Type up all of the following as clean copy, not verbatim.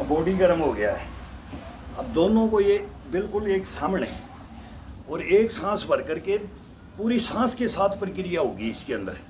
अब बॉडी गर्म हो गया है। अब दोनों को ये बिल्कुल एक सामने और एक सांस भर करके पूरी सांस के साथ प्रक्रिया होगी इसके अंदर।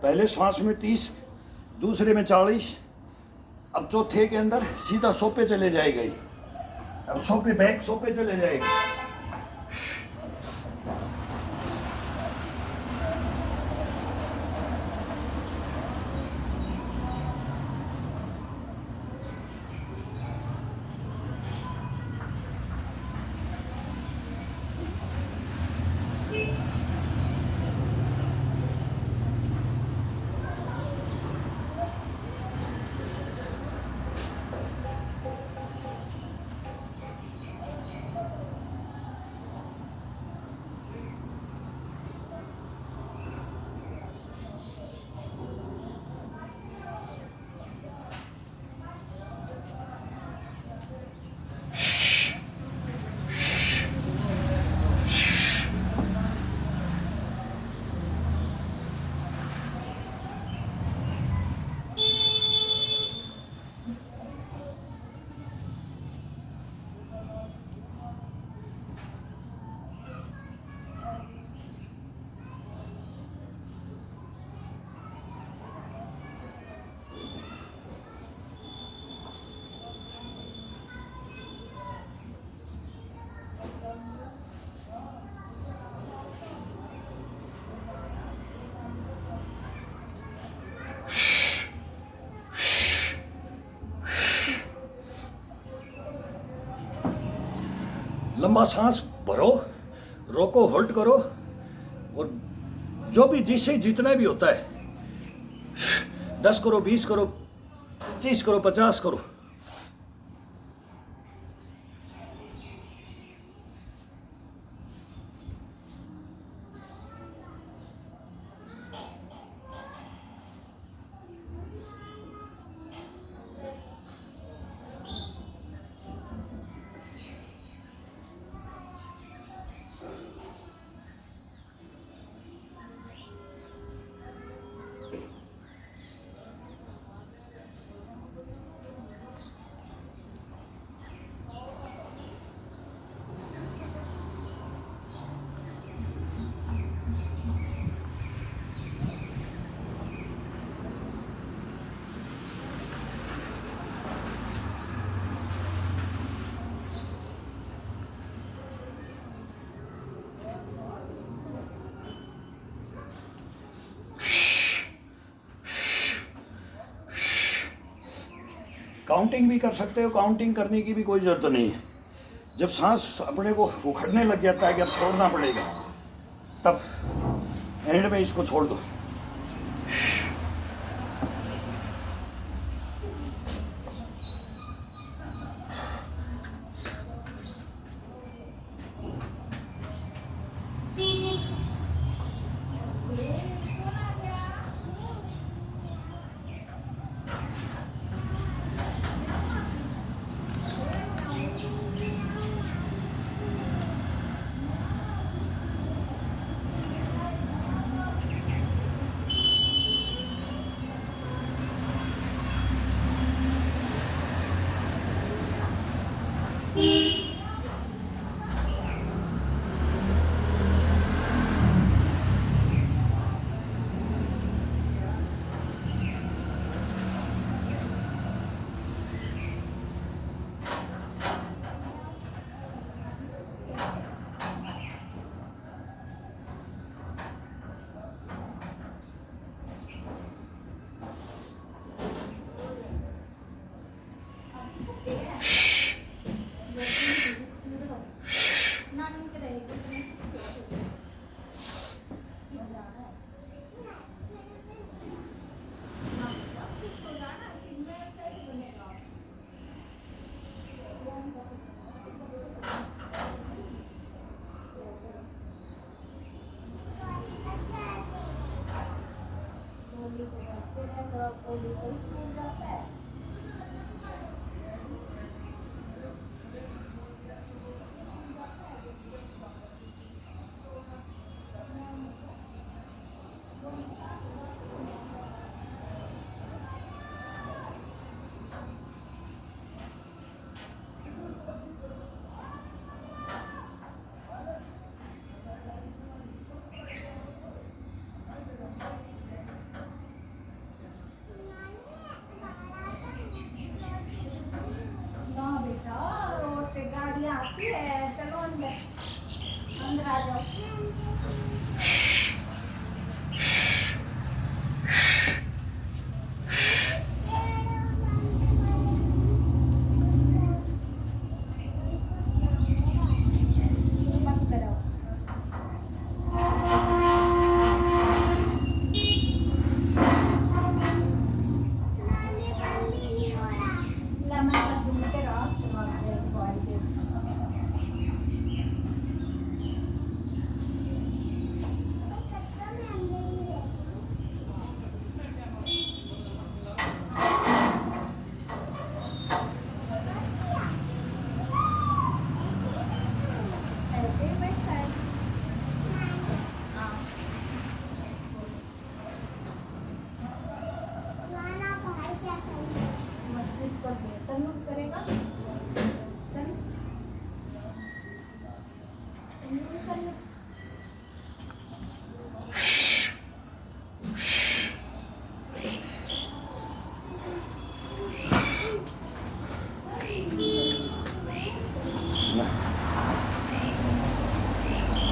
पहले सांस में 30, दूसरे में 40, अब चौथे के अंदर सीधा सोपे चले जाएगा ही। अब सोपे बैक सोपे चले जाएगा। लंबा सांस भरो, रोको, होल्ड करो, और जो भी जिससे जितना भी होता है 10 करो, 20 करो, 25 करो, 50 करो। काउंटिंग भी कर सकते हो, काउंटिंग करने की भी कोई ज़रूरत नहीं है। जब सांस अपने को उखड़ने लग जाता है कि अब छोड़ना पड़ेगा, तब एंड में इसको छोड़ दो।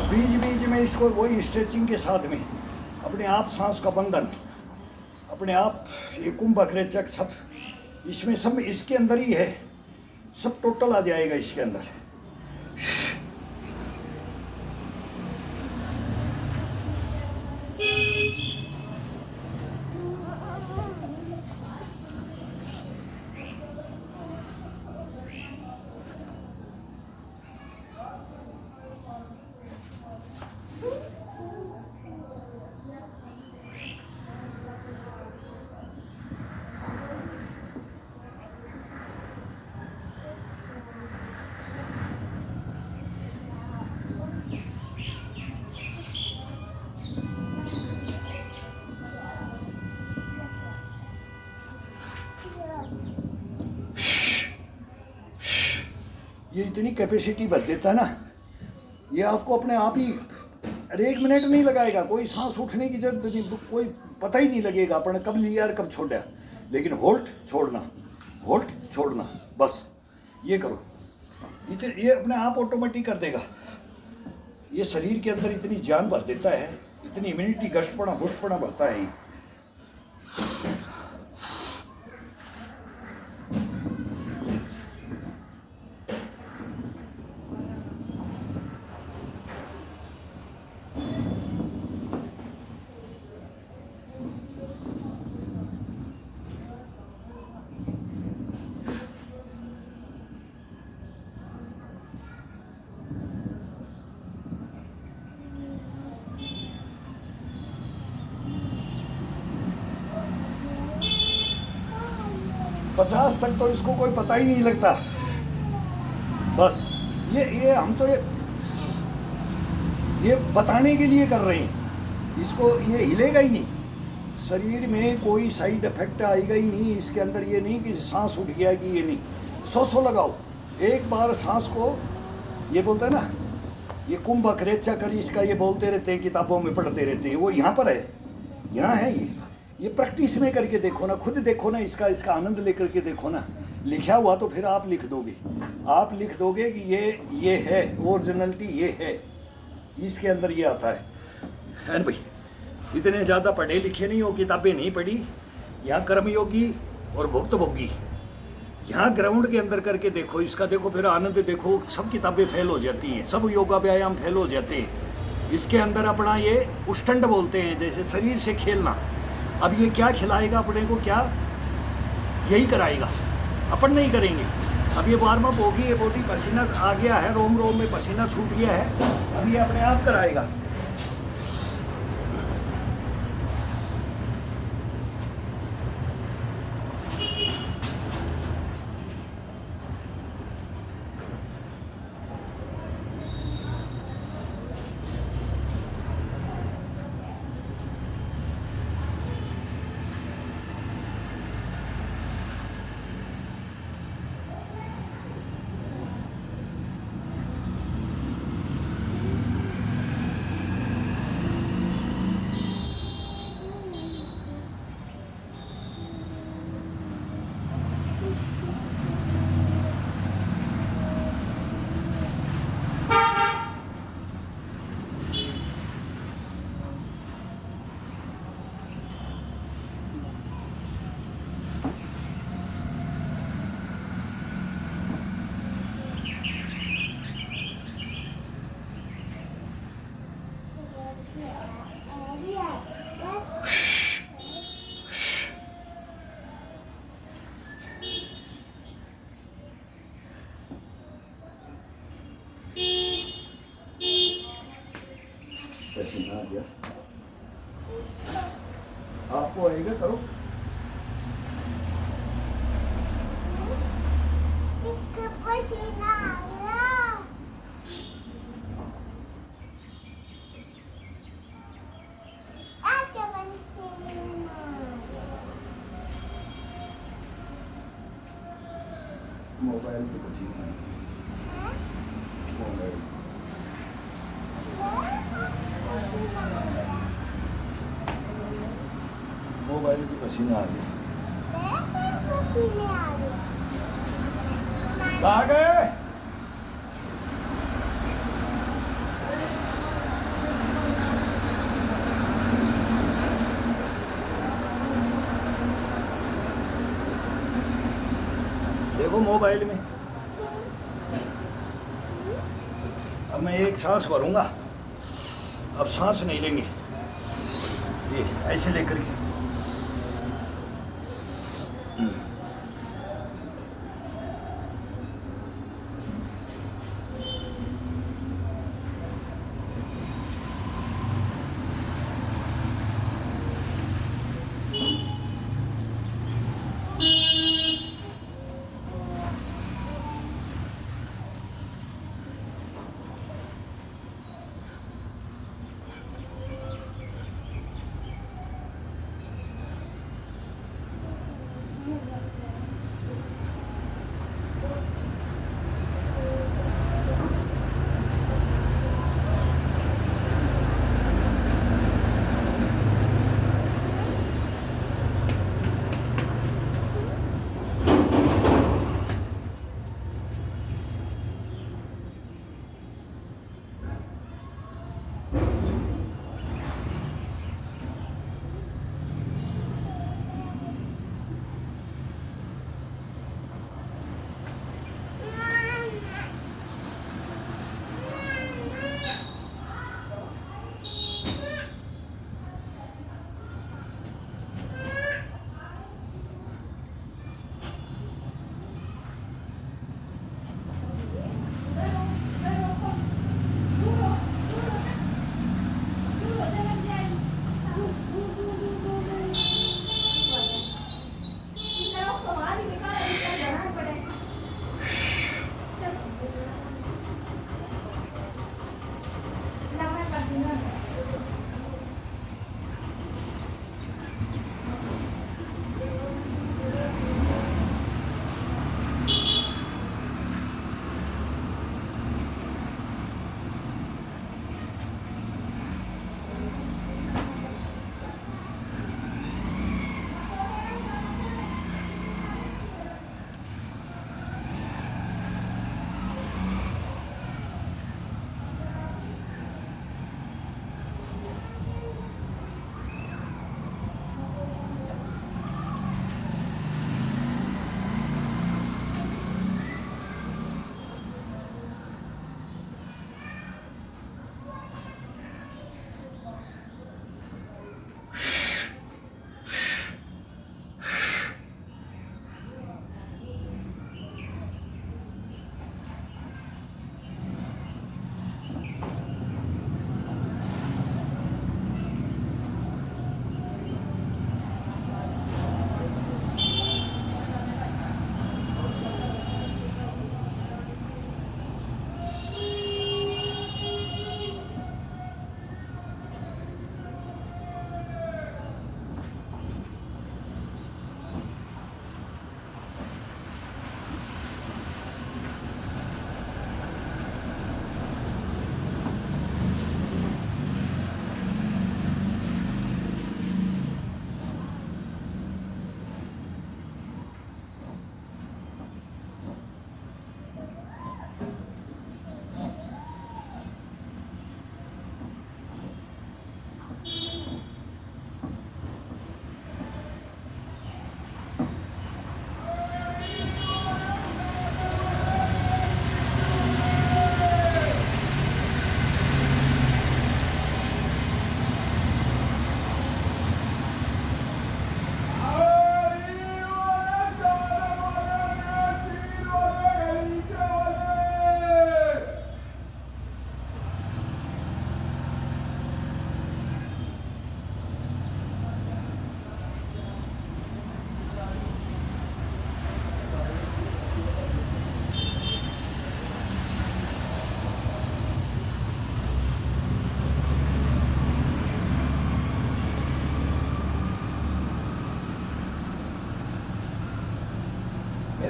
बीच बीच में इसको वही स्ट्रेचिंग के साथ में अपने आप सांस का बंधन, अपने आप ये कुंभक रेचक सब इसमें सब इसके अंदर ही है, सब टोटल आ जाएगा इसके अंदर। ये इतनी कैपेसिटी भर देता है ना, ये आपको अपने आप ही अरे 1 मिनट नहीं लगाएगा, कोई सांस उठने की जरूरत नहीं, कोई पता ही नहीं लगेगा अपन कब लिया और कब छोड़ा। लेकिन होल्ड छोड़ना, होल्ड छोड़ना, बस ये करो, ये अपने आप ऑटोमेटिक कर देगा। ये शरीर के अंदर इतनी जान भर देता है, इतनी इम्यूनिटी गश्तपना बुष्टपना भरता है ये। 50 तक तो इसको कोई पता ही नहीं लगता। बस ये हम तो ये बताने के लिए कर रहे हैं, इसको ये हिलेगा ही नहीं, शरीर में कोई साइड इफेक्ट आएगा ही नहीं इसके अंदर। ये नहीं कि सांस उठ गया कि ये नहीं, 100 लगाओ एक बार सांस को। ये बोलते हैं ना, ये कुंभक रेचा कर, इसका ये बोलते रहते हैं, किताबों में पढ़ते रहते हैं, वो यहाँ पर है, यहाँ है ये प्रैक्टिस में करके देखो ना, खुद देखो ना, इसका आनंद लेकर के देखो ना। लिखा हुआ तो फिर आप लिख दोगे, आप लिख दोगे कि ये है ओरिजिनलिटी, ये है, इसके अंदर ये आता है ना भाई। इतने ज़्यादा पढ़े लिखे नहीं हो, किताबें नहीं पढ़ी, यहाँ कर्मयोगी और भुक्तभोगी यहाँ ग्राउंड के अंदर करके देखो, इसका देखो, फिर आनंद देखो, सब किताबें फेल हो जाती हैं, सब योगा व्यायाम फेल हो जाते हैं। इसके अंदर अपना ये उष्टंड बोलते हैं, जैसे शरीर से खेलना। अब ये क्या खिलाएगा अपने को, क्या यही कराएगा, अपन नहीं करेंगे। अब ये वार्म अप होगी, ये बॉडी पसीना आ गया है, रोम रोम में पसीना छूट गया है, अब ये अपने आप कराएगा। पसीना आ गया, आपको आएगा, करो। पसीना आ गया। आके मोबाइल पे पसीना है, मोबाइल मोबाइल की पसीना आ गया। पसीने आ गए। आ गए। देखो मोबाइल में, अब मैं एक सांस भरूंगा, अब सांस नहीं लेंगे, ये ऐसे लेकर के।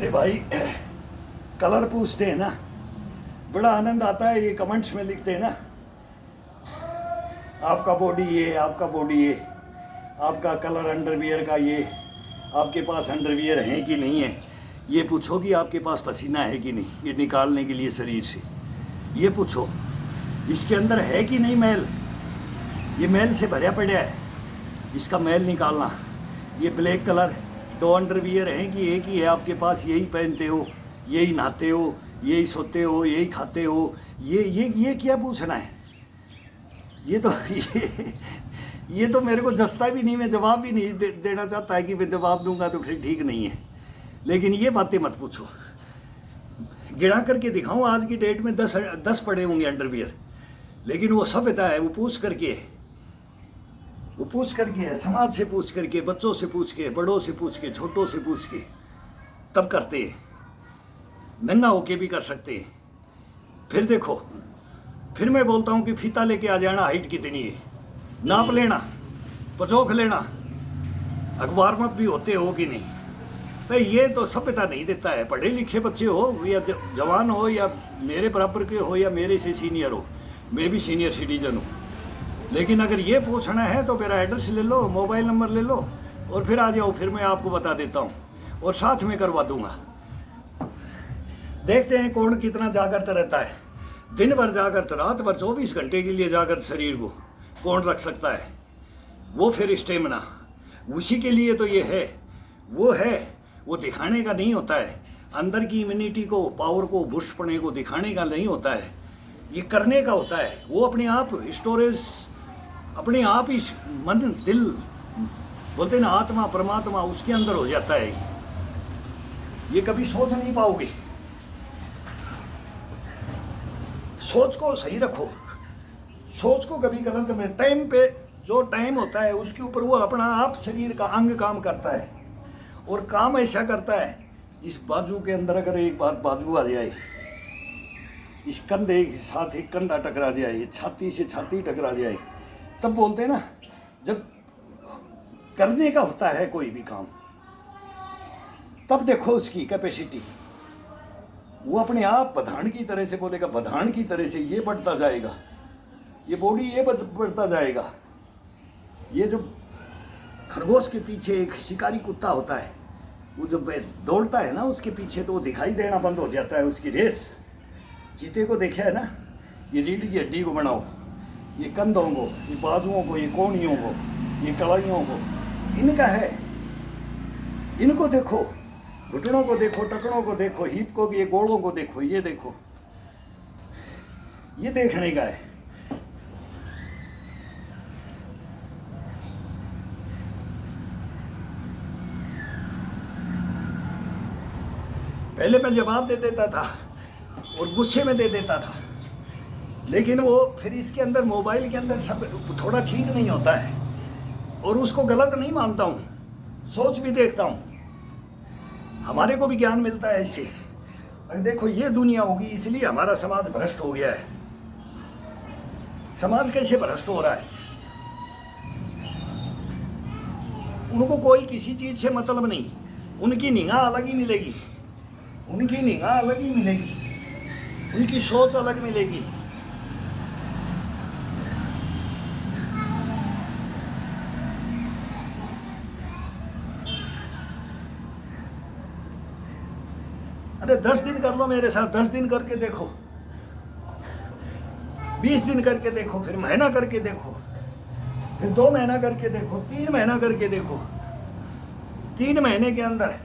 मेरे भाई कलर पूछते हैं ना, बड़ा आनंद आता है। ये कमेंट्स में लिखते हैं ना, आपका बॉडी ये, आपका बॉडी ये, आपका कलर अंडरवियर का ये, आपके पास अंडरवियर है कि नहीं है। ये पूछो कि आपके पास पसीना है कि नहीं, ये निकालने के लिए शरीर से। ये पूछो इसके अंदर है कि नहीं मैल, ये मैल से भरा पड़ा है, इसका मैल निकालना। ये ब्लैक कलर 2 अंडरवियर हैं कि एक ही है आपके पास, यही पहनते हो, यही नहाते हो, यही सोते हो, यही खाते हो। ये क्या पूछना है। ये तो मेरे को जसता भी नहीं, मैं जवाब भी नहीं देना चाहता है कि मैं जवाब दूंगा तो फिर ठीक नहीं है। लेकिन ये बातें मत पूछो। गिरा करके दिखाऊं, आज की डेट में 10 पड़े होंगे अंडरवियर, लेकिन वो सभ्यता है, वो पूछ करके है, समाज से पूछ करके, बच्चों से पूछ के, बड़ों से पूछ के, छोटों से पूछ के तब करते हैं। नंगा होके भी कर सकते हैं। फिर देखो, फिर मैं बोलता हूँ कि फीता लेके आ जाना, हाइट कितनी है, नाप लेना, पचोख लेना, अखबार में भी होते हो कि नहीं। भाई ये तो सभ्यता नहीं देता है। पढ़े लिखे बच्चे हो या जवान हो या मेरे बराबर के हो या मेरे से सीनियर हो, मैं भी सीनियर सिटीजन हूँ, लेकिन अगर ये पूछना है तो मेरा एड्रेस ले लो, मोबाइल नंबर ले लो और फिर आ जाओ, फिर मैं आपको बता देता हूँ और साथ में करवा दूंगा। देखते हैं कौन कितना जागृत रहता है। दिन भर जागृत, रात भर 24 घंटे के लिए जागृत शरीर को कौन रख सकता है। वो फिर स्टेमिना उसी के लिए तो ये है, वो दिखाने का नहीं होता है। अंदर की इम्यूनिटी को, पावर को, बुष्टपने को दिखाने का नहीं होता है, ये करने का होता है। वो अपने आप स्टोरेज, अपने आप ही मन, दिल बोलते ना, आत्मा परमात्मा उसके अंदर हो जाता है। ये कभी सोच नहीं पाओगे। सोच को सही रखो, सोच को कभी गलत में, टाइम पे जो टाइम होता है उसके ऊपर वो अपना आप शरीर का अंग काम करता है। और काम ऐसा करता है, इस बाजू के अंदर अगर एक बार बाजू आ जाए, इस कंधे के साथ एक कंधा टकरा जाए, छाती से छाती टकरा जाए, तब बोलते हैं ना, जब करने का होता है कोई भी काम, तब देखो उसकी कैपेसिटी, वो अपने आप बधान की तरह से बोलेगा, बधान की तरह से ये बढ़ता जाएगा, ये बॉडी ये बढ़ता जाएगा। ये जो खरगोश के पीछे एक शिकारी कुत्ता होता है, वो जब दौड़ता है ना उसके पीछे, तो वो दिखाई देना बंद हो जाता है, उसकी रेस। चीते को देखा है ना, ये रीढ़ की हड्डी को बनाओ, ये कंधों को, ये बाजुओं को, ये कोहनियों को, ये कलाइयों को, इनका है। इनको देखो, घुटनों को देखो, टकनों को देखो, हिप को, ये गोड़ों को देखो, ये देखो, ये देखने का है। पहले मैं जवाब दे देता था और गुस्से में दे देता था, लेकिन वो फिर इसके अंदर, मोबाइल के अंदर सब थोड़ा ठीक नहीं होता है, और उसको गलत नहीं मानता हूँ, सोच भी देखता हूँ। हमारे को भी ज्ञान मिलता है इससे। अगर देखो ये दुनिया होगी, इसलिए हमारा समाज भ्रष्ट हो गया है। समाज कैसे भ्रष्ट हो रहा है? उनको कोई किसी चीज से मतलब नहीं, उनकी निगाह अलग ही मिलेगी, उनकी निगाह अलग ही मिलेगी, उनकी सोच अलग मिलेगी। अरे 10 दिन कर लो मेरे साथ, 10 दिन करके देखो, 20 दिन करके देखो, फिर महीना करके देखो, फिर 2 महीना करके देखो, 3 महीना करके देखो। 3 महीने के अंदर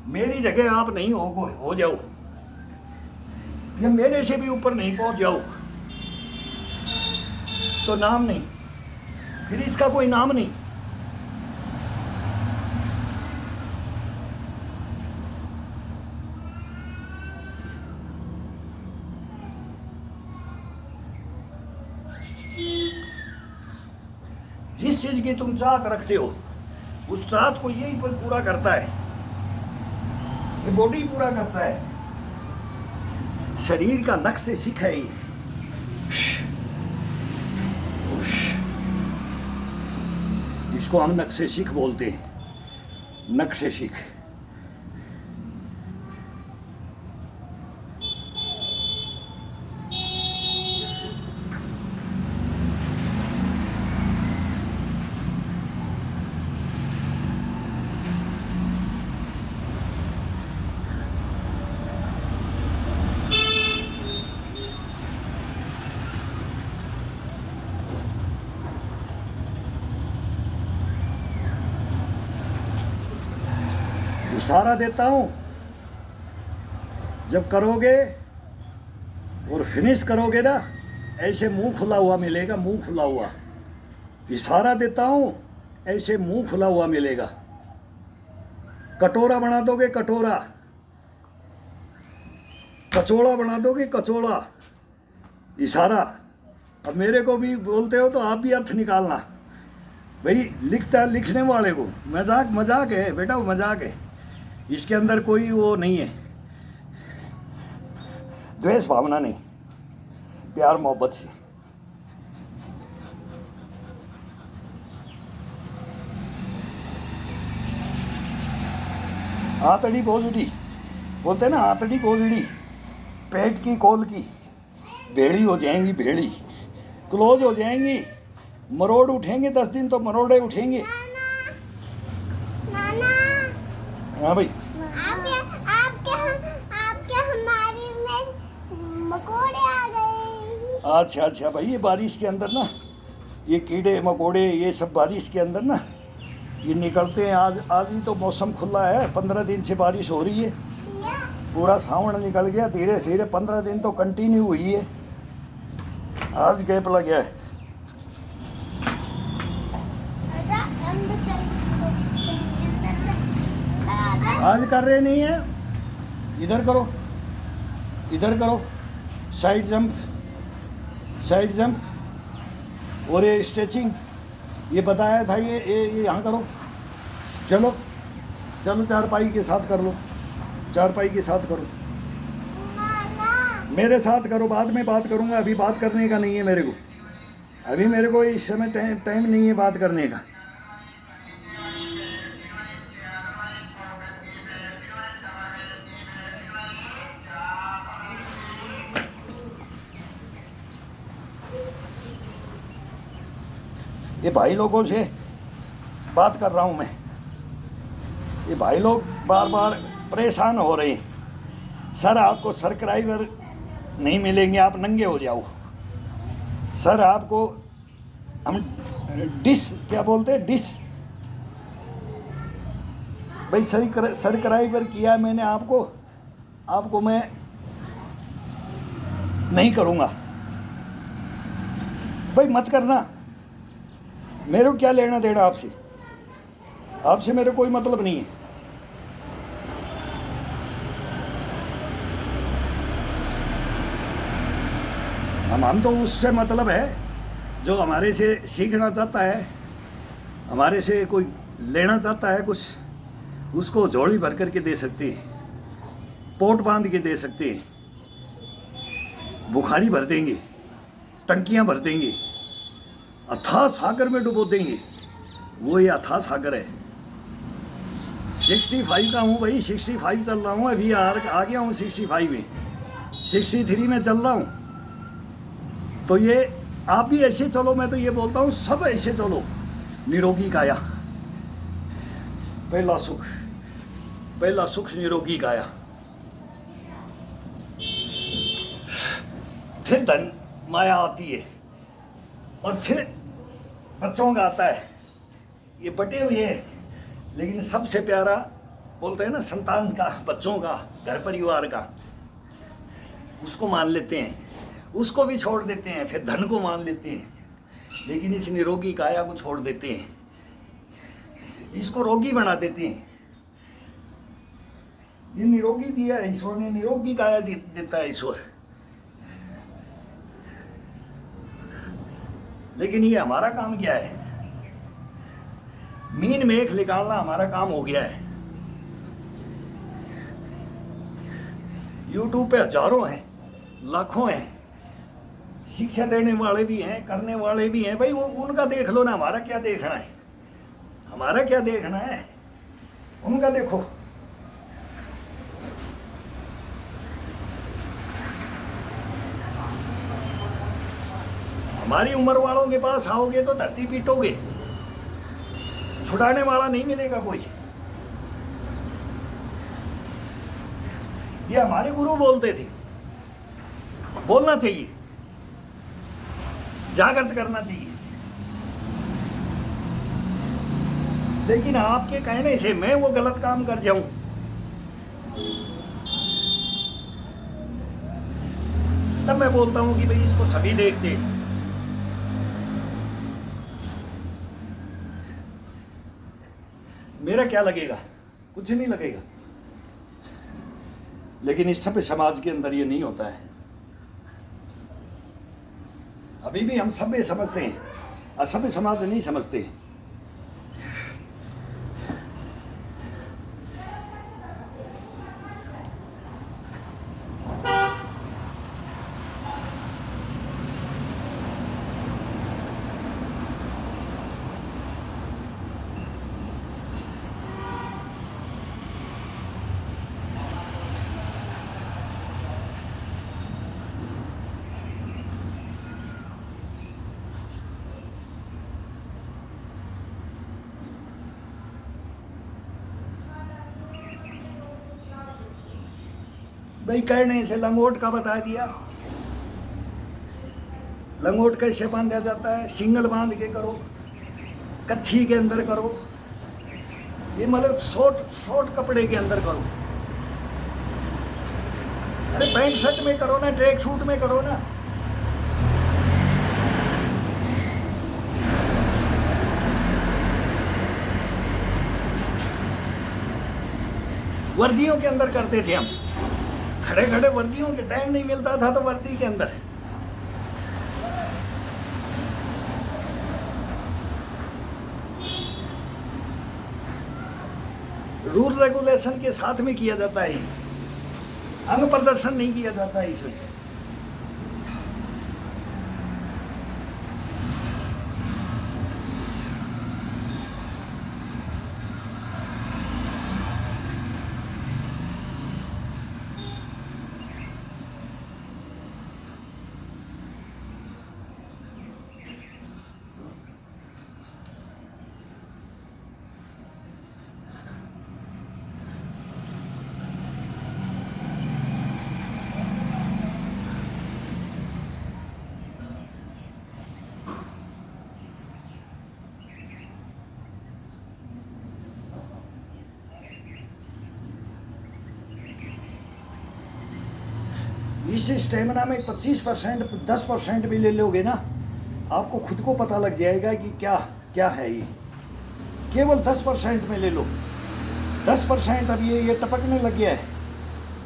मेरी जगह आप नहीं हो जाओ, या मेरे से भी ऊपर नहीं पहुंच जाओ, तो नाम नहीं, फिर इसका कोई नाम नहीं। जिस चीज की तुम चाहत रखते हो, उस चाहत को यही पूरा करता है, ये बॉडी पूरा करता है। शरीर का नक्श से सीख है ये। इसको हम नक्शे सीख बोलते हैं, नक्शे सीख। इशारा देता हूँ, जब करोगे और फिनिश करोगे ना, ऐसे मुंह खुला हुआ मिलेगा, मुंह खुला हुआ। इशारा देता हूँ, ऐसे मुंह खुला हुआ मिलेगा। कटोरा बना दोगे कटोरा, कचौड़ा बना दोगे कचौड़ा। इशारा। अब मेरे को भी बोलते हो तो आप भी अर्थ निकालना भाई। लिखता लिखने वाले को मजाक मजाक है बेटा, वो मजाक है, इसके अंदर कोई वो नहीं है, द्वेष भावना नहीं, प्यार मोहब्बत से। आंतड़ी पोजड़ी बोलते हैं ना, आंतड़ी पोजड़ी, पेट की कोल की भेड़ी हो जाएंगी, भेड़ी क्लोज हो जाएंगी। मरोड़ उठेंगे 10 दिन तो मरोड़े उठेंगे। नाना हाँ भाई, आपके हमारे में मकोड़े आ गए। अच्छा अच्छा भाई, ये बारिश के अंदर ना, ये कीड़े मकोड़े ये सब बारिश के अंदर ना ये निकलते हैं। आज ही तो मौसम खुला है, 15 दिन से बारिश हो रही है, पूरा सावन निकल गया धीरे धीरे। 15 दिन तो कंटिन्यू हुई है, आज गैप लग गया है। आज कर रहे नहीं है, इधर करो, इधर करो, साइड जंप, साइड जंप। और ये स्ट्रेचिंग ये बताया था, ये यहाँ करो। चलो चलो, चारपाई के साथ कर लो, चारपाई के साथ करो, मेरे साथ करो। बाद में बात करूँगा, अभी बात करने का नहीं है मेरे को, अभी मेरे को इस समय टाइम नहीं है बात करने का। ये भाई लोगों से बात कर रहा हूँ मैं, ये भाई लोग बार बार परेशान हो रहे हैं। सर आपको सब्सक्राइबर नहीं मिलेंगे, आप नंगे हो जाओ। सर आपको हम डिश क्या बोलते हैं, डिश भाई सब्सक्राइबर किया मैंने आपको, आपको मैं नहीं करूँगा भाई, मत करना। मेरे को क्या लेना देना आपसे, आपसे मेरे कोई मतलब नहीं है। हम तो उससे मतलब है जो हमारे से सीखना चाहता है, हमारे से कोई लेना चाहता है कुछ, उसको झोली भर करके दे सकते हैं, पोट बांध के दे सकते हैं, बुखारी भर देंगे, टंकियां भर देंगे, अथाह सागर में डुबो देंगे। वो ये अथाह सागर है। 65 का हूँ भाई, 65 चल रहा हूँ, अभी आ गया हूँ 65 में, 63 में चल रहा हूँ। तो ये आप भी ऐसे चलो, मैं तो ये बोलता हूँ सब ऐसे चलो। निरोगी काया, पहला सुख निरोगी काया, फिर धन माया आती है, और फिर बच्चों का आता है। ये बटे हुए हैं, लेकिन सबसे प्यारा बोलते हैं ना संतान का, बच्चों का, घर परिवार का, उसको मान लेते हैं, उसको भी छोड़ देते हैं, फिर धन को मान लेते हैं, लेकिन इस निरोगी काया को छोड़ देते हैं, इसको रोगी बना देते हैं। ये निरोगी दिया है ईश्वर ने, निरोगी काया देता है ईश्वर, लेकिन ये हमारा काम क्या है, मीन मेख निकालना हमारा काम हो गया है। YouTube पे हजारों हैं, लाखों हैं, शिक्षा देने वाले भी हैं, करने वाले भी हैं भाई, वो उनका देख लो ना, हमारा क्या देखना है, हमारा क्या देखना है, उनका देखो। हमारी उम्र वालों के पास आओगे तो धरती पीटोगे, छुड़ाने वाला नहीं मिलेगा कोई। ये हमारे गुरु बोलते थे, बोलना चाहिए, जागृत करना चाहिए। लेकिन आपके कहने से मैं वो गलत काम कर जाऊं, तब मैं बोलता हूँ कि भाई इसको सभी देखते। मेरा क्या लगेगा? कुछ नहीं लगेगा। लेकिन इस सभ्य समाज के अंदर ये नहीं होता है। अभी भी हम सभ्य समझते हैं, असभ्य समाज नहीं समझते। भाई कहने से लंगोट का बता दिया। लंगोट कैसे बांधा जाता है? सिंगल बांध के करो, कच्छी के अंदर करो, ये मतलब शॉर्ट कपड़े के अंदर करो। अरे पैंट शर्ट में करो ना, ट्रैक सूट में करो ना। वर्दियों के अंदर करते थे हम, खड़े खड़े वर्दियों के, टाइम नहीं मिलता था तो वर्दी के अंदर। रूल रेगुलेशन के साथ में किया जाता है, अंग प्रदर्शन नहीं किया जाता है इसमें। इस स्टेमिना में 25%, 10% भी ले लोगे ना, आपको खुद को पता लग जाएगा कि क्या क्या है ये। केवल 10% में ले लो। 10% अब ये टपकने लग गया है,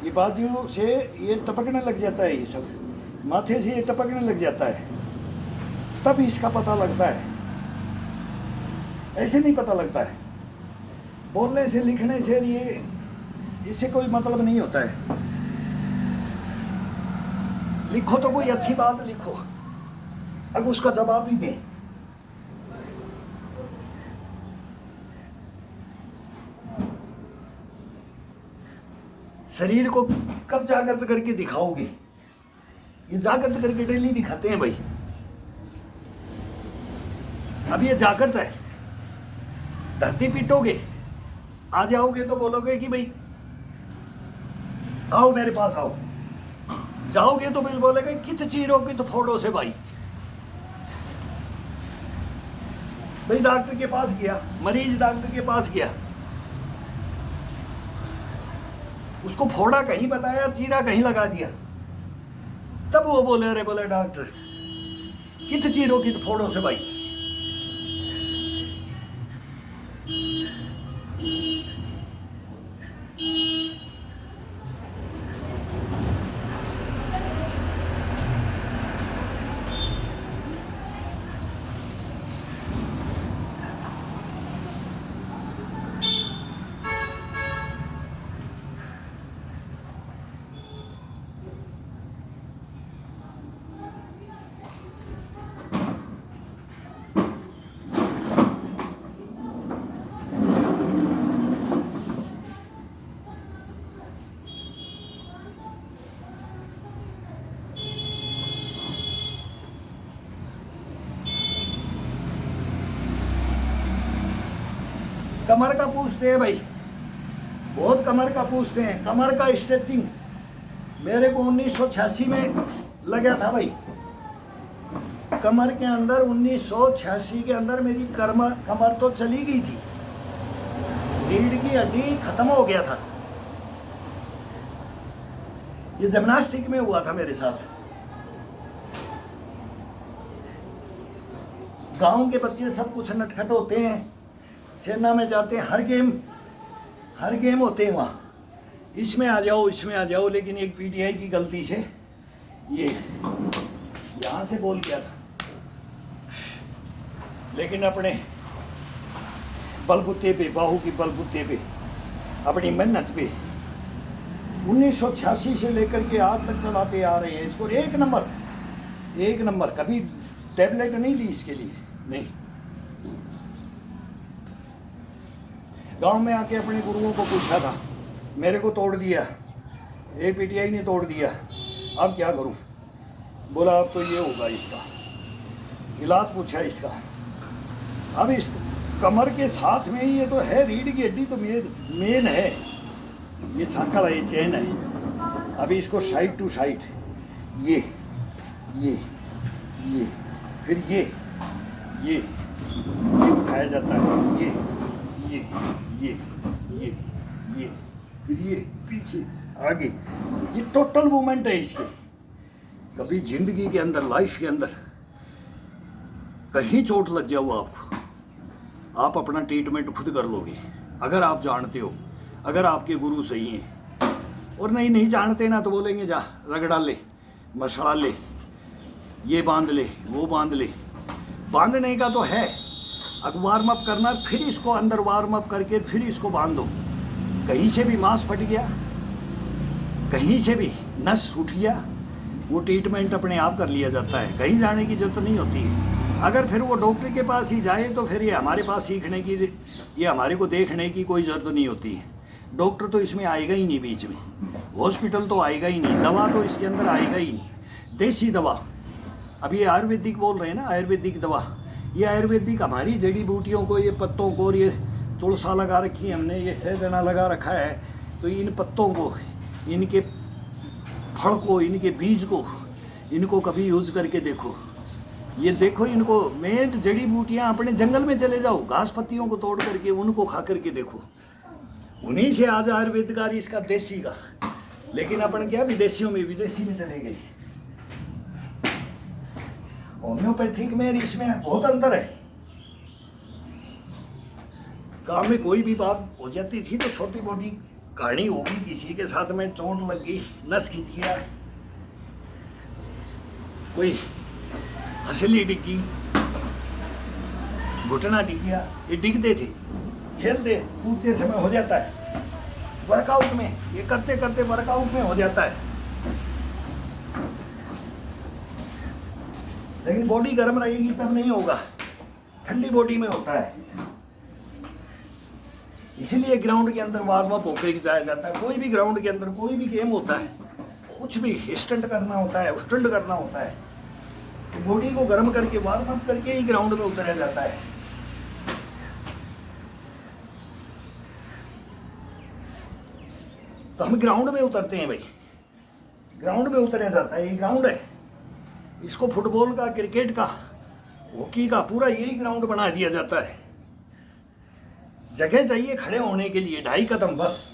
ये बाजू से ये टपकने लग जाता है, ये सब माथे से ये टपकने लग जाता है, तब इसका पता लगता है। ऐसे नहीं पता लगता है। बोलने से, लिखने से ये, इससे कोई मतलब नहीं होता है। लिखो तो कोई अच्छी बात लिखो, अगर उसका जवाब ही दें। शरीर को कब जागृत करके दिखाओगे? ये जागृत करके डेली दिखाते हैं भाई। अब ये जागृत है, धरती पीटोगे, आ जाओगे तो बोलोगे कि भाई आओ मेरे पास आओ, जाओगे तो बिल बोलेगा कित चीरों की तो फोड़ो से भाई। भाई डॉक्टर के पास गया, मरीज डॉक्टर के पास गया, उसको फोड़ा कहीं बताया, चीरा कहीं लगा दिया, तब वो बोले अरे बोले डॉक्टर कित चीरों की तो फोड़ो से भाई। कमर का पूछते हैं भाई, बहुत कमर का पूछते हैं। कमर का स्ट्रेचिंग मेरे को 1986 में लगा था भाई। कमर के अंदर 1986 के अंदर मेरी कमर तो चली गई थी, रीढ़ की हड्डी खत्म हो गया था। ये जिम्नास्टिक में हुआ था मेरे साथ। गांव के बच्चे सब कुछ नटखट होते हैं, सेना में जाते हैं, हर गेम होते हैं वहाँ, इसमें आ जाओ इसमें आ जाओ। लेकिन एक पीटीआई की गलती से ये यहाँ से बोल गया था, लेकिन अपने बलबूते पे, बाहू की बलबूते पे, अपनी मेहनत पे 1986 से लेकर के आज तक चलाते आ रहे हैं इसको। एक नंबर। कभी टैबलेट नहीं ली इसके लिए, नहीं। गांव में आके अपने गुरुओं को पूछा था, मेरे को तोड़ दिया, एक पीटीआई ने तोड़ दिया, अब क्या करूं? बोला अब तो ये होगा, इसका इलाज पूछा इसका। अब इस कमर के साथ में ये तो है, रीढ़ की हड्डी तो मेन है, ये सांकड़ है, ये चेन है। अभी इसको साइड टू साइड, ये फिर ये उठाया जाता है, ये फिर ये पीछे आगे, ये टोटल मूवमेंट है इसके। कभी जिंदगी के अंदर, लाइफ के अंदर कहीं चोट लग जाओ आपको, आप अपना ट्रीटमेंट खुद कर लोगे अगर आप जानते हो, अगर आपके गुरु सही हैं। और नहीं जानते ना तो बोलेंगे जा रगड़ा ले, मसला ले, ये बांध ले, वो बांध ले। बांधने का तो है, अब वार्म अप करना, फिर इसको अंदर वार्म अप करके फिर इसको बांध दो। कहीं से भी मांस फट गया, कहीं से भी नस उठ गया, वो ट्रीटमेंट अपने आप कर लिया जाता है, कहीं जाने की जरूरत नहीं होती है। अगर फिर वो डॉक्टर के पास ही जाए तो फिर ये हमारे पास सीखने की, ये हमारे को देखने की कोई ज़रूरत नहीं होती है। डॉक्टर तो इसमें आएगा ही नहीं बीच में, हॉस्पिटल तो आएगा ही नहीं, दवा तो इसके अंदर आएगा ही नहीं। देसी दवा, अब ये आयुर्वेदिक बोल रहे हैं ना, आयुर्वेदिक दवा, ये आयुर्वेदिक हमारी जड़ी बूटियों को, ये पत्तों को, और ये तुलसा लगा रखी है हमने, ये सहजना लगा रखा है, तो इन पत्तों को, इनके फल को, इनके बीज को, इनको कभी यूज करके देखो। ये देखो, इनको मेन जड़ी बूटियाँ, अपने जंगल में चले जाओ, घास पत्तियों को तोड़ करके उनको खा करके देखो, उन्हीं से आज आयुर्वेदकारी इसका देसी का। लेकिन अपन क्या विदेशियों में, विदेशी में चले गए। होम्योपैथिक में इसमें बहुत अंतर है। गाँव में कोई भी बात हो जाती थी तो छोटी मोटी कहानी होगी, किसी के साथ में चोट लग गई, नस खिंच गया, कोई हंसली डिग्गी, घुटना डिग गया, ये डिगते थे, खेलते कूदते समय हो जाता है। वर्कआउट में ये करते करते वर्कआउट में हो जाता है। लेकिन बॉडी गर्म रहेगी तब नहीं होगा, ठंडी बॉडी में होता है। इसीलिए ग्राउंड के अंदर वार्म अप होकर जाया जाता है। कोई भी ग्राउंड के अंदर कोई भी गेम होता है, कुछ भी स्टंट करना होता है, स्टंट करना होता है, तो बॉडी को गर्म करके वार्म अप करके ही ग्राउंड में उतरा जाता है। तो हम ग्राउंड में उतरते हैं भाई, ग्राउंड में उतरा जाता है। ये ग्राउंड है, इसको फुटबॉल का, क्रिकेट का, हॉकी का पूरा यही ग्राउंड बना दिया जाता है। जगह चाहिए खड़े होने के लिए, 2.5 कदम बस।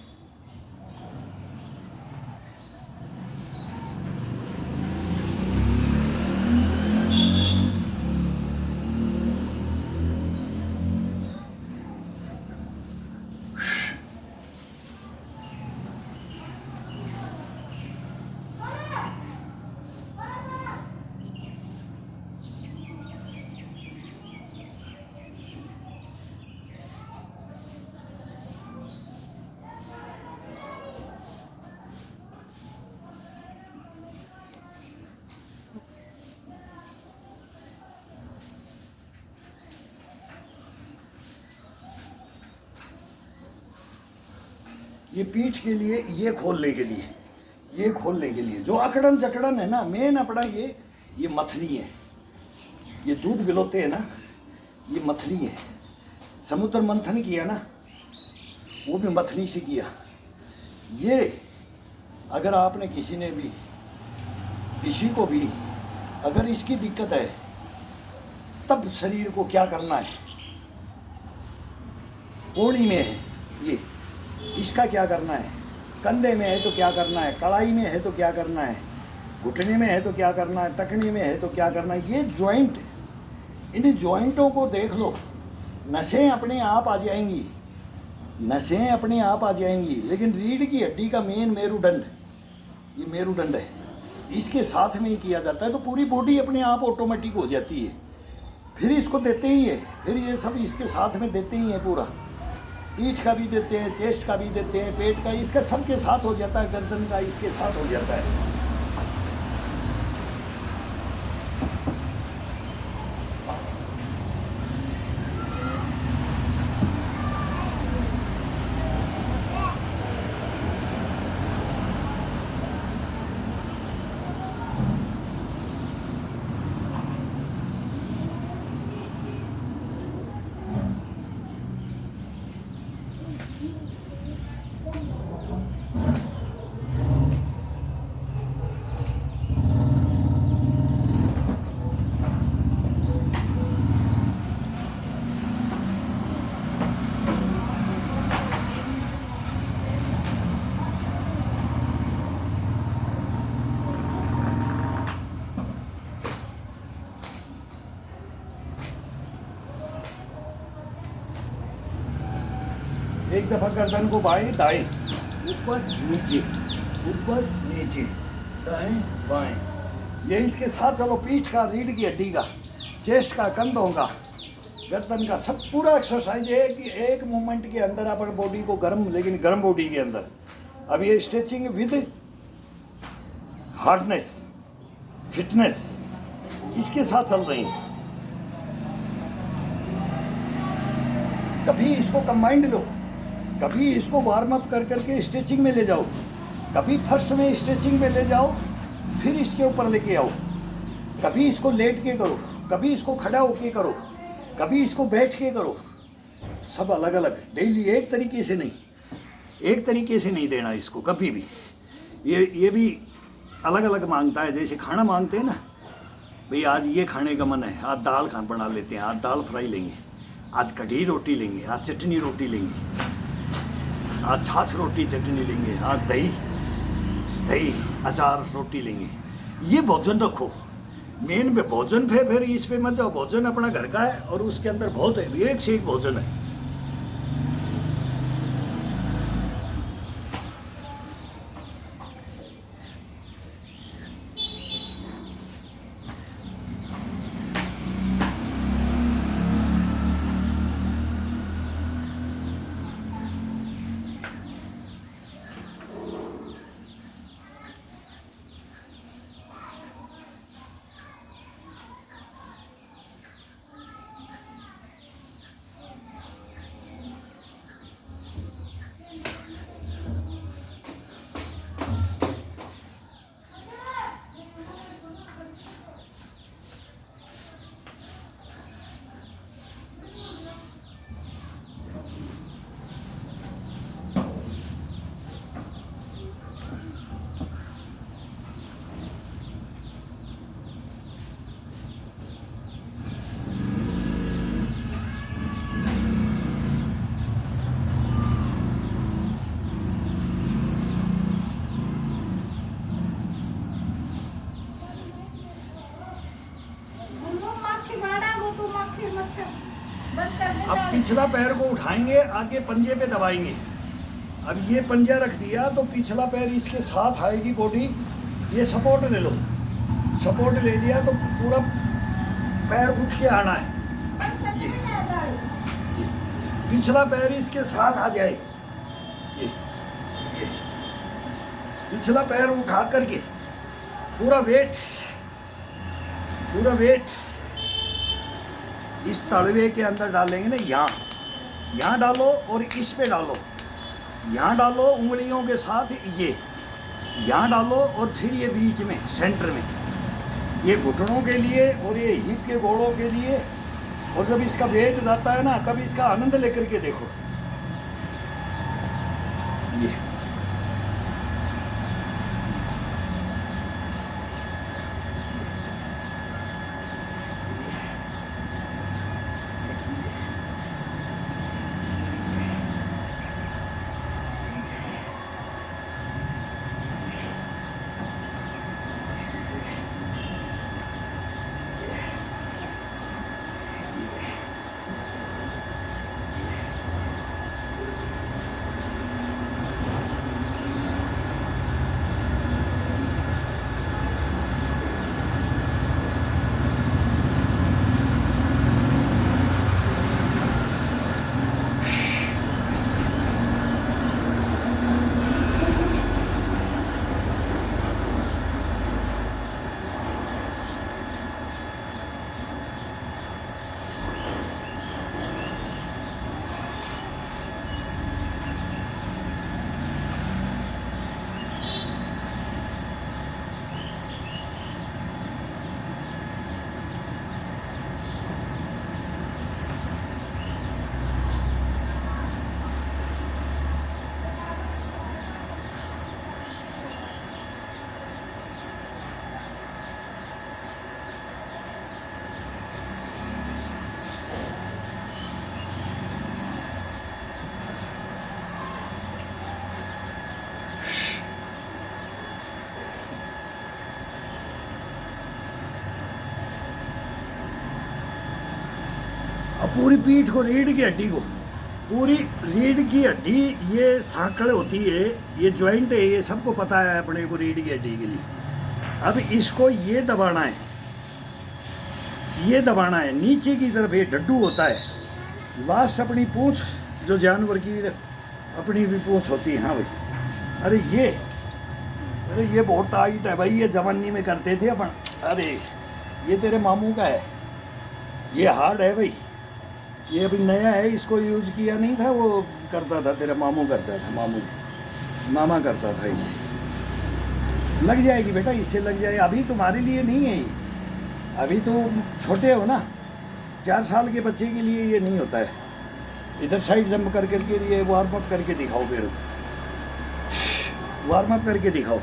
ये पीठ के लिए, ये खोलने के लिए, ये खोलने के लिए जो अकड़न जकड़न है ना, मेन अपना ये मथनी है। ये दूध बिलोते हैं ना, ये मथनी है। समुद्र मंथन किया ना, वो भी मथनी से किया। ये अगर आपने किसी ने भी, किसी को भी अगर इसकी दिक्कत है, तब शरीर को क्या करना है। कोड़ी में है ये, इसका क्या करना है, कंधे में है तो क्या करना है, कलाई में है तो क्या करना है, घुटने में है तो क्या करना है, टखने में है तो क्या करना है। ये जॉइंट, इन जॉइंटों को देख लो, नसें अपने आप आ जाएंगी, नसें अपने आप आ जाएंगी, लेकिन रीढ़ की हड्डी का मेन मेरुदंड, ये मेरुदंड है, इसके साथ में ही किया जाता है, तो पूरी बॉडी अपने आप ऑटोमेटिक हो जाती है। फिर इसको देते ही है, फिर ये सब इसके साथ में देते ही हैं, पूरा पीठ का भी देते हैं, चेस्ट का भी देते हैं, पेट का, इसका सबके साथ हो जाता है, गर्दन का इसके साथ हो जाता है। एक दफा गर्दन को बाएं दाएं, ऊपर नीचे, ऊपर नीचे, दाएं बाएं, ये इसके साथ चलो। पीठ का, रीढ़ की हड्डी का, चेस्ट का, कंधों का, गर्दन का, सब पूरा एक्सरसाइज है कि एक मोमेंट के अंदर अपन बॉडी को गर्म, लेकिन गर्म बॉडी के अंदर। अब ये स्ट्रेचिंग विद हार्डनेस, फिटनेस, इसके साथ चल रही है। कभी इसको कंबाइंड लो, कभी इसको वार्म अप कर करके स्ट्रेचिंग में ले जाओ, कभी फर्स्ट में स्ट्रेचिंग में ले जाओ, फिर इसके ऊपर लेके आओ, कभी इसको लेट के करो, कभी इसको खड़ा होके करो, कभी इसको बैठ के करो, सब अलग अलग, डेली एक तरीके से नहीं, एक तरीके से नहीं देना इसको कभी भी। ये भी अलग अलग मांगता है, जैसे खाना मांगते हैं ना, भाई आज ये खाने का मन है, आज दाल बना लेते हैं, आज दाल फ्राई लेंगे, आज कढ़ी रोटी लेंगे, आज चटनी रोटी लेंगे, आज छाछ रोटी चटनी लेंगे, आज दही अचार रोटी लेंगे। ये भोजन रखो, मेन पे भोजन पे, फिर इस पे मत जाओ। भोजन अपना घर का है और उसके अंदर बहुत है, एक से एक भोजन है। अब पिछला पैर को उठाएंगे, आगे पंजे पे दबाएंगे। अब ये पंजा रख दिया तो पिछला पैर इसके साथ आएगी बॉडी, ये सपोर्ट ले लो, सपोर्ट ले लिया तो पूरा पैर उठ के आना है। ये पिछला पैर इसके साथ आ जाए, ये पिछला पैर उठा करके पूरा वेट इस तलवे के अंदर डालेंगे ना, यहाँ डालो और इस पे डालो, यहाँ डालो उंगलियों के साथ, ये यहाँ डालो और फिर ये बीच में सेंटर में, ये घुटनों के लिए और ये हिप के गोड़ों के लिए। और जब इसका वेट जाता है ना, कभी इसका आनंद लेकर के देखो, ये अब पूरी पीठ को, रीढ़ की हड्डी को, पूरी रीढ़ की हड्डी, ये सांकड़ होती है, ये जॉइंट है, ये सबको पता है अपने को रीढ़ की हड्डी के लिए। अब इसको ये दबाना है, ये दबाना है नीचे की तरफ, ये डड्डू होता है। लास्ट अपनी पूंछ, जो जानवर की अपनी भी पूंछ होती है। हाँ भाई, अरे ये बहुत टाइट है भाई, ये जवानी में करते थे अपन। अरे ये तेरे मामू का है, ये हार्ड है भाई, ये अभी नया है, इसको यूज़ किया नहीं था, वो करता था तेरा मामू, करता था मामा करता था। इससे लग जाएगी बेटा, इससे लग जाएगी। अभी तुम्हारे लिए नहीं है ये, अभी तो छोटे हो ना, 4 साल के बच्चे के लिए ये नहीं होता है। इधर साइड जंप करके लिए वार्म अप करके दिखाओ, फिर वार्म अप करके दिखाओ।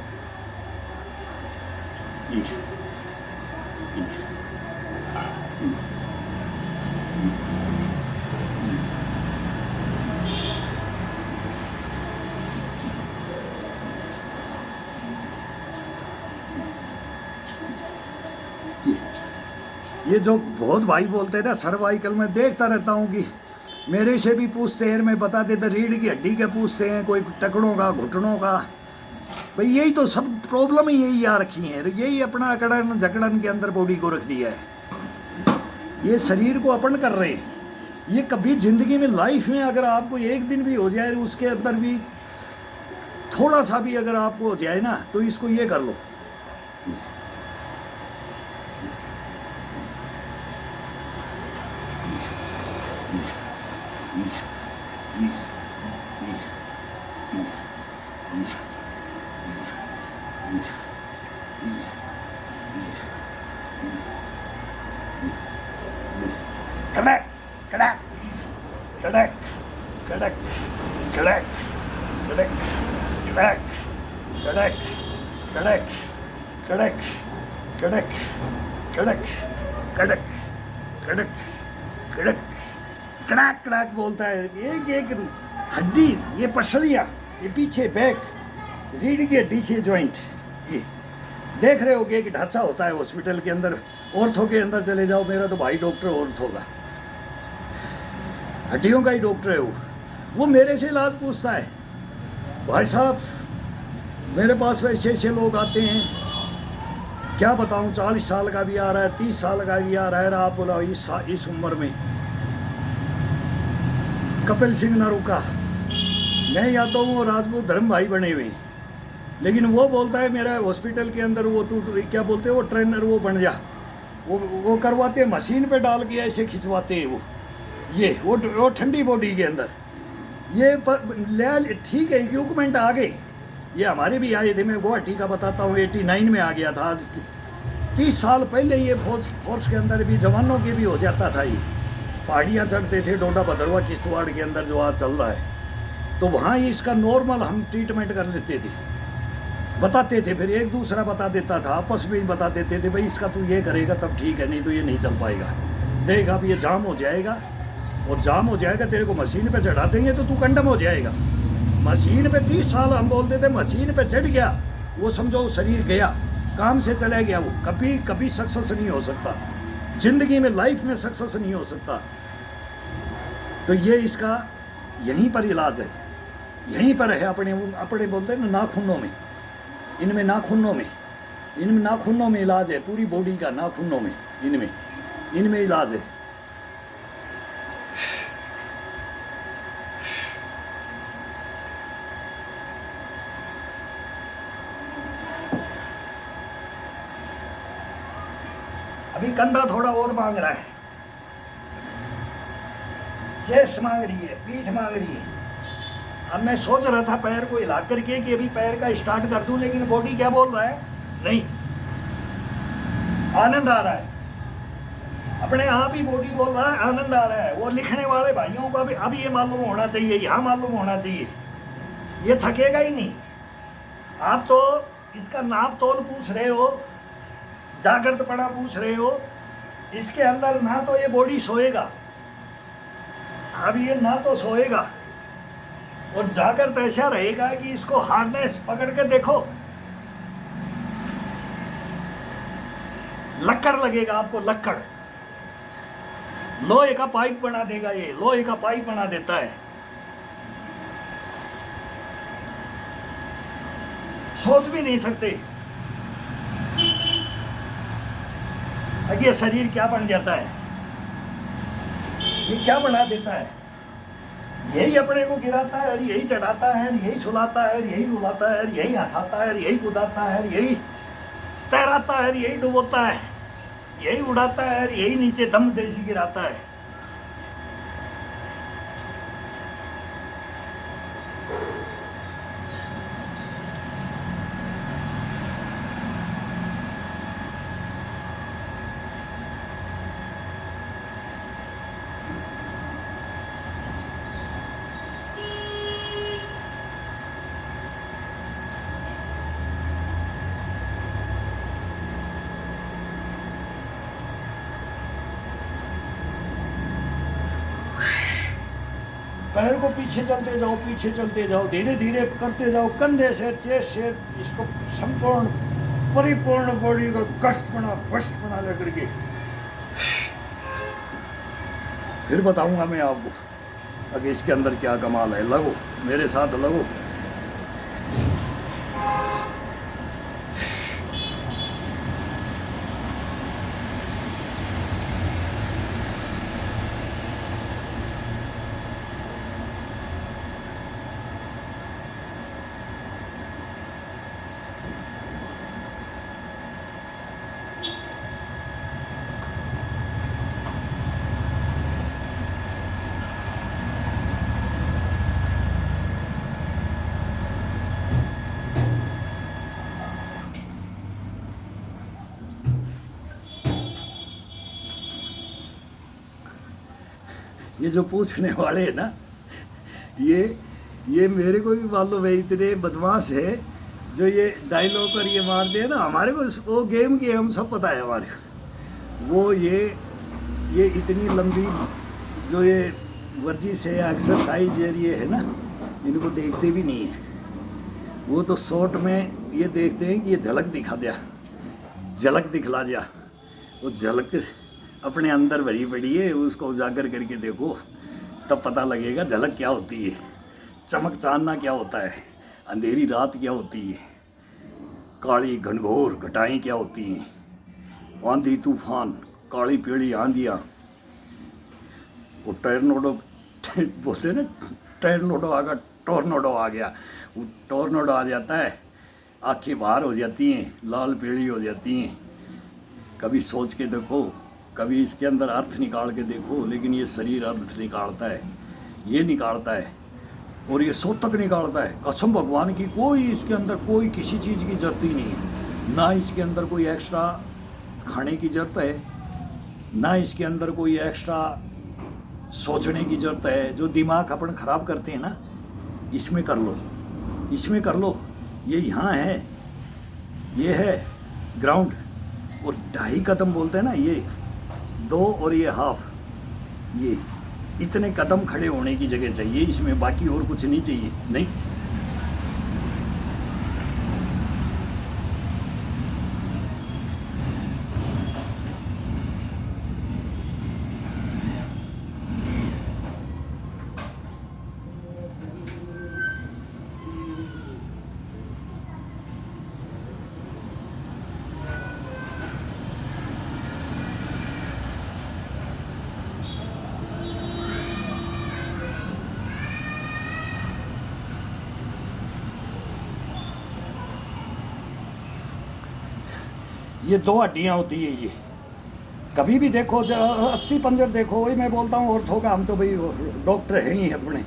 ये जो बहुत भाई बोलते थे सर्वाइकल में, देखता रहता हूँ कि मेरे से भी पूछते हैं, मैं बताते थे रीढ़ की हड्डी के पूछते हैं, कोई टकड़ों का, घुटनों का। भाई यही तो सब प्रॉब्लम ही यही आ रखी है, यही अपना अकड़न झकड़न के अंदर बॉडी को रख दिया है, ये शरीर को अपन कर रहे हैं। ये कभी ज़िंदगी में, लाइफ में अगर आपको एक दिन भी हो जाए, उसके अंदर भी थोड़ा सा भी अगर आपको हो जाए ना, तो इसको ये कर लो। कड़क कड़क कड़क कड़क कड़क कड़क कड़क कड़क कड़क कड़क कड़क कड़क कड़क कड़क कड़क कड़ाक कड़ाक बोलता है। एक एक हड्डी, ये पसलियाँ, ये पीछे बैक, रीढ़ की हड्डी से जॉइंट, ये देख रहे हो कि एक ढांचा होता है हॉस्पिटल के अंदर। ऑर्थो के अंदर चले जाओ, मेरा तो भाई डॉक्टर ऑर्थो का, हड्डियों का ही डॉक्टर है वो मेरे से इलाज पूछता है। भाई साहब मेरे पास वैसे ऐसे लोग आते हैं, क्या बताऊं, 40 साल का भी आ रहा है, 30 साल का भी आ रहा है। आप बोला इस उम्र में कपिल सिंह ना रुका, मैं या तो वो राजपूत धर्म भाई बने हुए, लेकिन वो बोलता है मेरा हॉस्पिटल के अंदर वो तू क्या बोलते हैं, वो ट्रेनर, वो बन जा, वो करवाते हैं, मशीन पे डाल के ऐसे खिंचवाते हैं वो, ये वो ठंडी बॉडी के अंदर ये ले। ठीक है, इक्विपमेंट आ गए, ये हमारे भी आए थे। मैं गुवाहाटी का बताता हूँ, 89 में आ गया था। आज 30 साल पहले ये फोर्स के अंदर भी जवानों के भी हो जाता था। ये पहाड़ियाँ चढ़ते थे, डोडा भद्रवा किश्तवाड़ के अंदर जो आज चल रहा है, तो वहाँ इसका नॉर्मल हम ट्रीटमेंट कर लेते थे, बताते थे, फिर एक दूसरा बता देता था, आपस में ही बता देते थे, भाई इसका तू ये करेगा तब ठीक है, नहीं तो ये नहीं चल पाएगा। देख अब ये जाम हो जाएगा, और जाम हो जाएगा, तेरे को मशीन पे चढ़ा देंगे तो तू कंडम हो जाएगा। मशीन पे 30 साल हम बोलते थे, मशीन पे चढ़ गया वो समझो शरीर गया, काम से चला गया, वो कभी कभी सक्सेस नहीं हो सकता ज़िंदगी में, लाइफ में सक्सेस नहीं हो सकता। तो ये इसका यहीं पर इलाज है, यहीं पर है, अपने बोलते हैं ना नाखूनों में, इनमें नाखूनों में इलाज है, पूरी बॉडी का नाखूनों में, इनमें इलाज है। अभी कंधा थोड़ा और मांग रहा है, चेस्ट मांग रही है, पीठ मांग रही है। अब मैं सोच रहा था पैर को हिला करके कि अभी पैर का स्टार्ट कर दूं, लेकिन बॉडी क्या बोल रहा है, नहीं, आनंद आ रहा है, अपने आप ही बॉडी बोल रहा है आनंद आ रहा है। वो लिखने वाले भाइयों को अभी ये मालूम होना चाहिए, यहाँ मालूम होना चाहिए, ये थकेगा ही नहीं। आप तो इसका नाप तोल पूछ रहे हो, जागृतपना पूछ रहे हो, इसके अंदर ना तो ये बॉडी सोएगा, अब ये ना तो सोएगा, और जागृत ऐसा रहेगा कि इसको हार्डनेस पकड़ के देखो, लक्कड़ लगेगा आपको, लक्कड़ लोहे का पाइप बना देगा, ये लोहे का पाइप बना देता है। सोच भी नहीं सकते कि ये शरीर क्या बन जाता है, ये क्या बना देता है। यही अपने को गिराता है, यही चढ़ाता है, यही सुलाता है, यही रुलाता है, यही हंसाता है, यही कुदाता है, यही तैराता है, यही डुबोता है, यही उड़ाता है, यही नीचे दम देसी गिराता है। पैर को पीछे चलते जाओ, पीछे चलते जाओ, धीरे धीरे करते जाओ, कंधे से चेस्ट से इसको संपूर्ण परिपूर्ण बॉडी को कष्ट बना लेकर के फिर बताऊंगा मैं आपको अगर इसके अंदर क्या कमाल है। लगो मेरे साथ, लगो। ये जो पूछने वाले हैं ना, ये मेरे को भी मालूम है, इतने बदमाश है जो ये डायलॉग और ये मारते हैं ना। हमारे को वो गेम की हम सब पता है हमारे को। वो ये इतनी लंबी जो ये वर्जिश है, एक्सरसाइज ये है ना, इनको देखते भी नहीं है। वो तो शॉर्ट में ये देखते हैं कि ये झलक दिखा दिया, झलक दिखला दिया। वो झलक अपने अंदर भरी पड़ी है, उसको उजागर करके देखो तब पता लगेगा झलक क्या होती है, चमक चांदना क्या होता है, अंधेरी रात क्या होती है, काली घनघोर घटाएं क्या होती हैं, आंधी तूफान, काली पीली आंधियाँ, वो टर्नोडो बोलते ना, टर्नोडो आ गया, टोर्नोडो आ गया। वो टोर्नोडो आ जाता है, आँखें बाहर हो जाती हैं, लाल पीली हो जाती हैं। कभी सोच के देखो, कभी इसके अंदर अर्थ निकाल के देखो, लेकिन ये शरीर अर्थ निकालता है, ये निकालता है और ये सोतक निकालता है। कसम भगवान की, कोई इसके अंदर कोई किसी चीज़ की जरूरत ही नहीं है। ना इसके अंदर कोई एक्स्ट्रा खाने की ज़रूरत है, ना इसके अंदर कोई एक्स्ट्रा सोचने की ज़रूरत है। जो दिमाग अपन ख़राब करते हैं ना, इसमें कर लो, इसमें कर लो। ये यहाँ है, ये है ग्राउंड, और 2.5 कदम बोलते हैं ना, ये 2 और ये हाफ, ये इतने कदम खड़े होने की जगह चाहिए इसमें, बाकी और कुछ नहीं चाहिए। नहीं, ये 2 हड्डियाँ होती है। ये कभी भी देखो, अस्थि पंजर देखो, वही मैं बोलता हूँ ऑर्थो का, हम तो भाई डॉक्टर हैं ही अपने,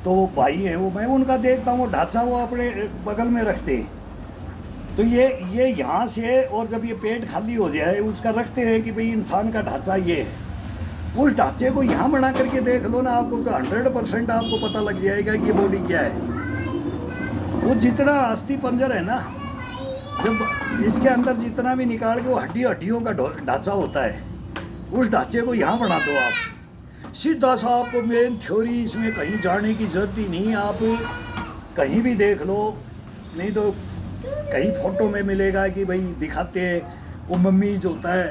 तो वो भाई हैं, वो मैं उनका देखता हूँ, वो ढांचा वो अपने बगल में रखते हैं। तो ये यहाँ से, और जब ये पेट खाली हो जाए उसका रखते हैं कि भाई इंसान का ढांचा ये है। उस ढांचे को यहाँ बना करके देख लो ना, आपको तो 100% आपको पता लग जाएगा कि ये बॉडी क्या है। वो जितना अस्थि पंजर है ना, जब इसके अंदर जितना भी निकाल के वो हड्डियों का ढांचा होता है, उस ढांचे को यहाँ बना दो आप। सीधा सा आपको मेन थ्योरी, इसमें कहीं जाने की जरूरत ही नहीं। आप कहीं भी देख लो, नहीं तो कहीं फोटो में मिलेगा कि भाई दिखाते हैं वो मम्मी जो होता है,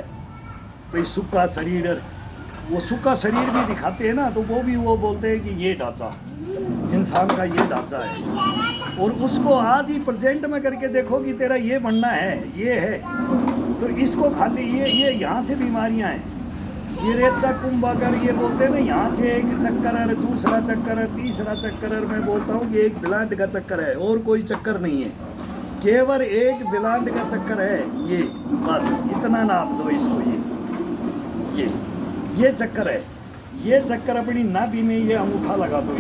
भाई सूखा शरीर, वो सूखा शरीर भी दिखाते हैं ना, तो वो भी वो बोलते हैं कि ये ढांचा इंसान का, ये ढांचा है। और उसको आज ही प्रेजेंट में करके देखो कि तेरा ये बनना है, ये है, तो इसको खाली ये यहाँ से बीमारियाँ हैं। ये रेचा कुंभाकर ये बोलते हैं ना, यहाँ से एक चक्कर है, दूसरा चक्कर है, तीसरा चक्कर है। मैं बोलता हूँ कि एक बिलांत का चक्कर है, और कोई चक्कर नहीं है, केवल एक बिलांत का चक्कर है ये, बस इतना नाप दो इसको। ये चक्कर है। ये चक्कर अपनी नाभि में ये अंगूठा लगा दो,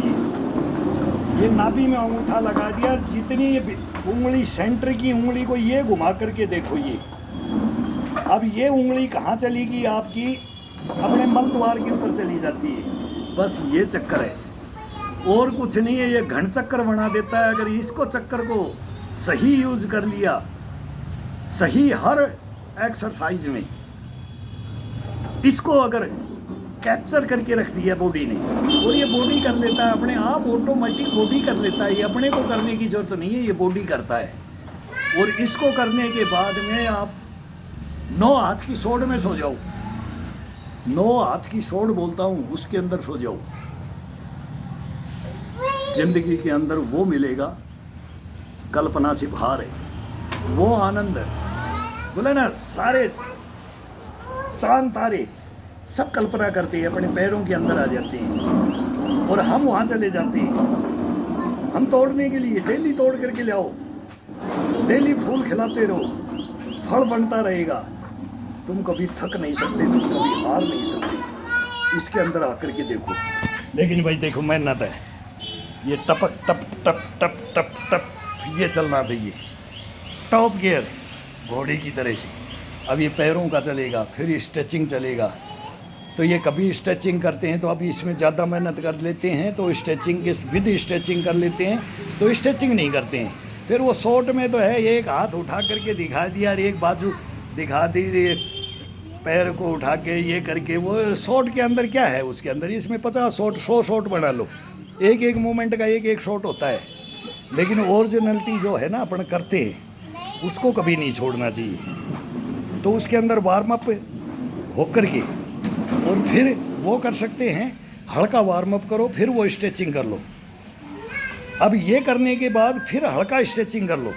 ये नाभि में अंगूठा लगा दिया, जितनी ये उंगली सेंटर की उंगली को ये घुमा करके देखो ये। अब ये उंगली कहाँ चलेगी आपकी? अपने मल द्वार के ऊपर चली जाती है। बस ये चक्कर है, और कुछ नहीं है। ये घन चक्कर बना देता है। अगर इसको चक्कर को सही यूज कर लिया, सही हर एक्सरसाइज में इसको अगर कैप्चर करके रख दिया बॉडी ने, और ये बॉडी कर लेता है अपने आप, ऑटोमेटिक बॉडी कर लेता है। ये अपने को करने की जरूरत नहीं है, ये बॉडी करता है। और इसको करने के बाद में आप 9 हाथ की सोड में सो जाओ, 9 हाथ की सोड बोलता हूँ, उसके अंदर सो जाओ। जिंदगी के अंदर वो मिलेगा, कल्पना से बाहर है वो आनंद है। बोले ना, सारे चांद तारे सब कल्पना करते हैं, अपने पैरों के अंदर आ जाते हैं, और हम वहाँ चले जाते हैं। हम तोड़ने के लिए डेली तोड़ करके ले आओ, डेली फूल खिलाते रहो, फल बनता रहेगा। तुम कभी थक नहीं सकते, तुम कभी हार नहीं सकते। इसके अंदर आकर के देखो। लेकिन भाई देखो, मेहनत है, ये टपक टप टप टप टप टप ये चलना चाहिए, टॉप गियर घोड़े की तरह से। अब ये पैरों का चलेगा, फिर स्ट्रेचिंग चलेगा। तो ये कभी स्ट्रेचिंग करते हैं तो अभी इसमें ज़्यादा मेहनत कर लेते हैं, तो स्ट्रेचिंग के विद स्ट्रेचिंग कर लेते हैं, तो स्ट्रेचिंग नहीं करते हैं। फिर वो शॉर्ट में तो है, एक हाथ उठा करके दिखा दिया और एक बाजू दिखा दी, पैर को उठा के ये करके। वो शॉर्ट के अंदर क्या है? उसके अंदर इसमें 50 शॉट 100 शॉट बना लो, एक एक मूवमेंट का एक शॉट होता है। लेकिन ओरिजिनलिटी जो है ना अपन करते हैं, उसको कभी नहीं छोड़ना चाहिए। तो उसके अंदर वार्म अप होकर के, और फिर वो कर सकते हैं, हल्का वार्म अप करो, फिर वो स्ट्रेचिंग कर लो। अब ये करने के बाद फिर हल्का स्ट्रेचिंग कर लो,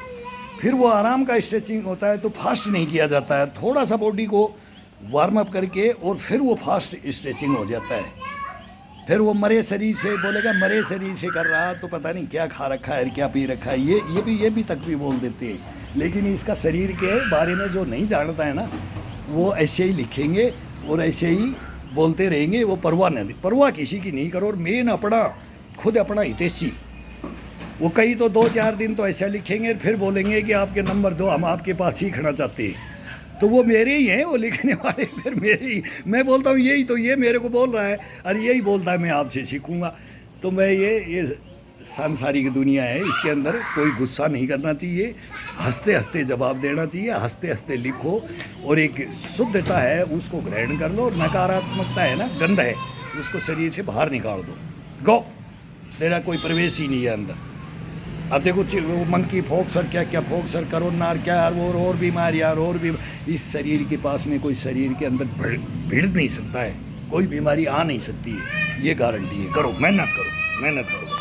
फिर वो आराम का स्ट्रेचिंग होता है। तो फास्ट नहीं किया जाता है, थोड़ा सा बॉडी को वार्म अप करके और फिर वो फास्ट स्ट्रेचिंग हो जाता है। फिर वो मरे शरीर से बोलेगा, मरे शरीर से कर रहा तो पता नहीं क्या खा रखा है, क्या पी रखा है, ये भी तक भी बोल देते हैं। लेकिन इसका शरीर के बारे में जो नहीं जानता है ना, वो ऐसे ही लिखेंगे और ऐसे ही बोलते रहेंगे। वो परवाह किसी की नहीं करो। और मेन अपना खुद अपना हितैषी, वो कई तो 2-4 दिन तो ऐसा लिखेंगे, फिर बोलेंगे कि आपके नंबर दो, हम आपके पास सीखना चाहते हैं। तो वो मेरे ही हैं, वो लिखने वाले फिर मेरे ही। मैं बोलता हूँ यही तो, ये मेरे को बोल रहा है और यही बोलता है मैं आपसे सीखूँगा। तो मैं ये सांसारिक दुनिया है, इसके अंदर कोई गुस्सा नहीं करना चाहिए, हंसते हंसते जवाब देना चाहिए, हंसते हंसते लिखो। और एक शुद्धता है उसको ग्रहण कर लो, और नकारात्मकता है ना, गंध है, उसको शरीर से बाहर निकाल दो। गो, तेरा कोई प्रवेश ही नहीं है अंदर। अब देखो वो मंकी फोक्सर, क्या फोक्सर, करोनार, क्या और बीमारियाँ, और भी इस शरीर के पास में कोई शरीर के अंदर भिड़ नहीं सकता है, कोई बीमारी आ नहीं सकती है, ये गारंटी है। करो, मेहनत करो, मेहनत करो।